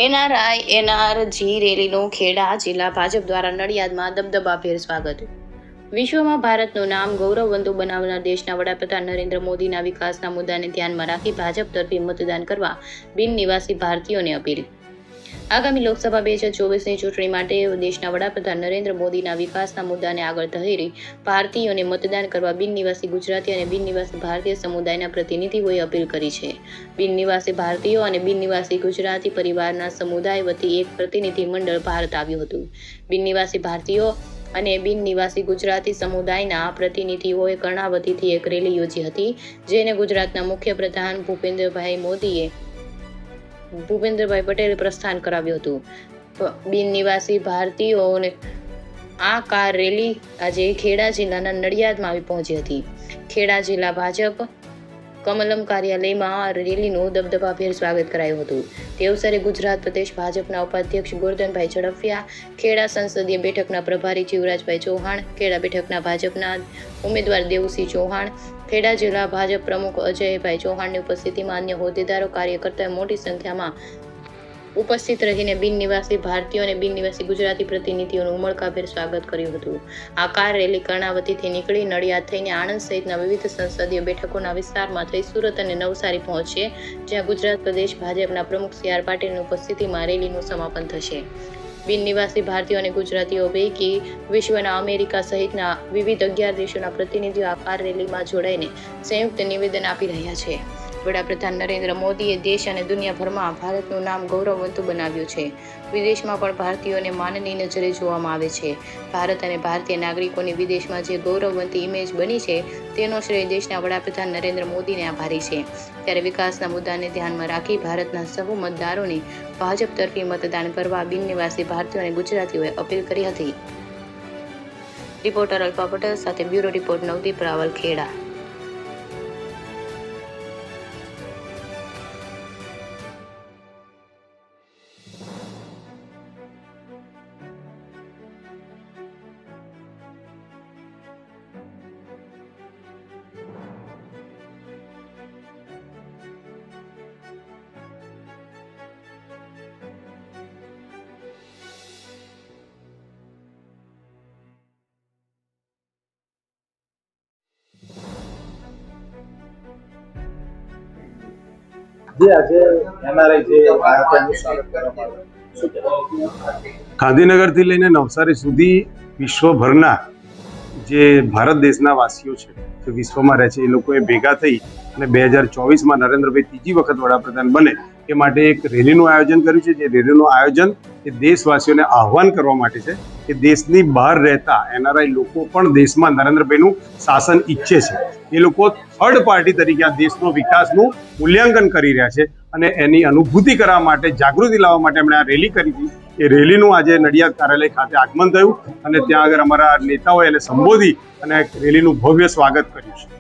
NRG રેલીનું ખેડા જિલ્લા ભાજપ દ્વારા નડિયાદમાં દબદબાભેર સ્વાગત. વિશ્વમાં ભારતનું નામ ગૌરવવંતું બનાવનાર દેશના વડાપ્રધાન નરેન્દ્ર મોદીના વિકાસના મુદ્દાને ધ્યાનમાં રાખી ભાજપ તરફી મતદાન કરવા બિન નિવાસી ભારતીયોને અપીલ. આગામી લોકસભા 2024ની ચૂંટણી માટે દેશના વડાપ્રધાન નરેન્દ્ર મોદીના વિકાસના મુદ્દાને આગળ ધરી ભારતીયોને મતદાન કરવા બિન નિવાસી ગુજરાતી અને બિન નિવાસી ભારતીય સમુદાયના પ્રતિનિધિઓએ અપીલ કરી છે. બિન નિવાસી ભારતીયો અને બિન નિવાસી ગુજરાતી પરિવારના સમુદાય વતી એક પ્રતિનિધિ મંડળ ભારત આવ્યું હતું. બિન નિવાસી ભારતીયો અને બિન નિવાસી ગુજરાતી સમુદાયના પ્રતિનિધિઓએ કર્ણાવતીથી એક રેલી યોજી હતી, જેને ગુજરાતના મુખ્યપ્રધાન ભૂપેન્દ્રભાઈ પટેલે પ્રસ્થાન કરાવ્યું હતું. બિન નિવાસી ભારતીયોને આ કાર રેલી આજે ખેડા જિલ્લાના નડિયાદમાં આવી પહોંચી હતી. ખેડા જિલ્લા ભાજપ કમલમ કાર્યાલયમાં રેલીનું દબદબાભેર સ્વાગત કરાયું હતું. તે અવસરે ગુજરાત પ્રદેશ ભાજપના ઉપાધ્યક્ષ ગોરધનભાઈ ઝડફિયા, ખેડા સંસદીય બેઠકના પ્રભારી જીવરાજભાઈ ચૌહાણ, ખેડા બેઠકના ભાજપના ઉમેદવાર દેવુસિંહ ચૌહાણ, ખેડા જિલ્લા ભાજપ પ્રમુખ અજયભાઈ ચૌહાણની ઉપસ્થિતિમાં અન્ય હોદ્દેદારો કાર્યકર્તાઓએ મોટી સંખ્યામાં ઉપસ્થિત રહીને બિન નિવાસી ભારતીયો અને બિન નિવાસી ગુજરાતી પ્રતિનિધિઓનું ઉમળકાભેર સ્વાગત કર્યું હતું. આ કાર રેલી કર્ણાવતીથી નીકળી નડિયાદ થઈને આણંદ સહિતના વિવિધ સંસદીય બેઠકોના વિસ્તારમાં થઈ સુરત અને નવસારી પહોંચશે, જ્યાં ગુજરાત પ્રદેશ ભાજપના પ્રમુખ CR પાટીલની ઉપસ્થિતિમાં રેલીનું સમાપન થશે. બિન નિવાસી ભારતીયો અને ગુજરાતીઓ પૈકી વિશ્વના અમેરિકા સહિતના વિવિધ 11 દેશોના પ્રતિનિધિઓ આ કાર રેલીમાં જોડાઈને સંયુક્ત નિવેદન આપી રહ્યા છે. વડાપ્રધાન નરેન્દ્ર મોદીએ દેશ અને દુનિયાભરમાં ભારતનું નામ ગૌરવવંતું બનાવ્યું છે. વિદેશમાં પણ ભારતીયોને માનની નજરે જોવામાં આવે છે. ભારત અને ભારતીય નાગરિકોની વિદેશમાં જે ગૌરવવંતી ઇમેજ બની છે, તેનો શ્રેય દેશના વડાપ્રધાન નરેન્દ્ર મોદીને આભારી છે. ત્યારે વિકાસના મુદ્દાને ધ્યાનમાં રાખી ભારતના સૌ મતદારોને ભાજપ તરફી મતદાન કરવા બિન નિવાસી ભારતીયો અને ગુજરાતીઓએ અપીલ કરી હતી. રિપોર્ટર અલ્પા પટેલ સાથે બ્યુરો રિપોર્ટ નવદીપ રાવલ, ખેડા. ગાંધીનગરથી લઈને નવસારી સુધી વિશ્વભરના જે ભારત દેશના વાસીઓ છે, જે વિશ્વમાં રહે છે, એ લોકોએ ભેગા થઈ અને 2024માં નરેન્દ્રભાઈ ત્રીજી વખત વડાપ્રધાન બને એ માટે એક રેલીનું આયોજન કર્યું છે. જે રેલીનું આયોજન એ દેશવાસીઓને આહ્વાન કરવા માટે છે કે દેશની બહાર રહેતા NRI લોકો પણ દેશમાં નરેન્દ્રભાઈનું શાસન ઈચ્છે છે. એ લોકો થર્ડ પાર્ટી તરીકે આ દેશનો વિકાસનું મૂલ્યાંકન કરી રહ્યા છે અને એની અનુભૂતિ કરવા માટે, જાગૃતિ લાવવા માટે એમણે આ રેલી કરી હતી. એ રેલીનું આજે નડિયાદ કાર્યાલય ખાતે આગમન થયું અને ત્યાં આગળ અમારા નેતાઓએ એને સંબોધી અને રેલીનું ભવ્ય સ્વાગત કર્યું છે.